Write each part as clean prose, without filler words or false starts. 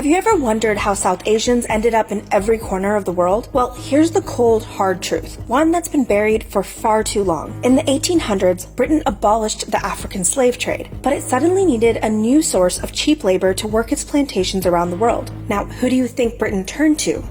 Have you ever wondered how South Asians ended up in every corner of the world? Well, here's the cold, hard truth, one that's been buried for far too long. In the 1800s, Britain abolished the African slave trade, but it suddenly needed a new source of cheap labor to work its plantations around the world. Now, who do you think Britain turned to?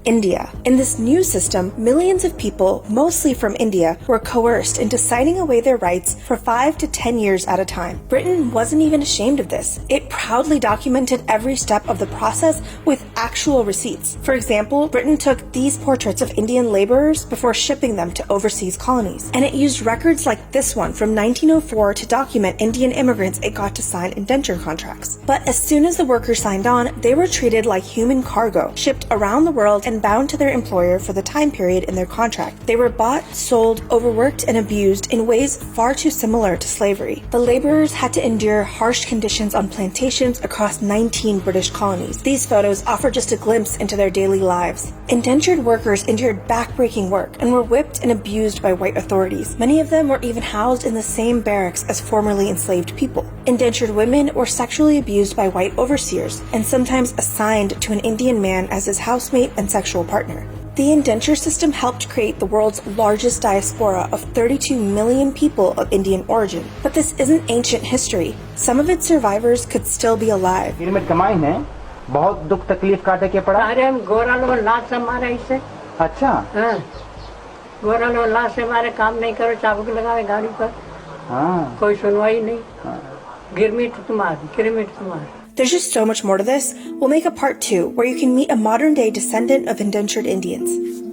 India. In this new system, millions of people, mostly from India, were coerced into signing away their rights for 5 to 10 years at a time. Britain wasn't even ashamed of this. It proudly documented every step of the process with actual receipts. For example, Britain took these portraits of Indian laborers before shipping them to overseas colonies. And it used records like this one from 1904 to document Indian immigrants it got to sign indenture contracts. But as soon as the workers signed on, they were treated like human cargo, shipped around the world and bound to their employer for the time period in their contract. They were bought, sold, overworked, and abused in ways far too similar to slavery. The laborers had to endure harsh conditions on plantations across 19 British colonies. These photos offer just a glimpse into their daily lives. Indentured workers endured backbreaking work and were whipped and abused by white authorities. Many of them were even housed in the same barracks as formerly enslaved people. Indentured women were sexually abused by white overseers and sometimes assigned to an Indian man as his housemate and sexual partner. The indenture system helped create the world's largest diaspora of 32 million people of Indian origin. But this isn't ancient history. Some of its survivors could still be alive. बहुत दुख तकलीफ काटे के पड़ा। अरे हम गोरा लोग लाश से मारे इससे। अच्छा। हाँ। गोरा लोग लाश से मारे, काम नहीं करो, चाबुक लगावे गाड़ी पर। हाँ। कोई सुनवाई नहीं। हाँ। गिरमिट तुम्हारी। There's just so much more to this. We'll make a part 2 where you can meet a modern-day descendant of indentured Indians.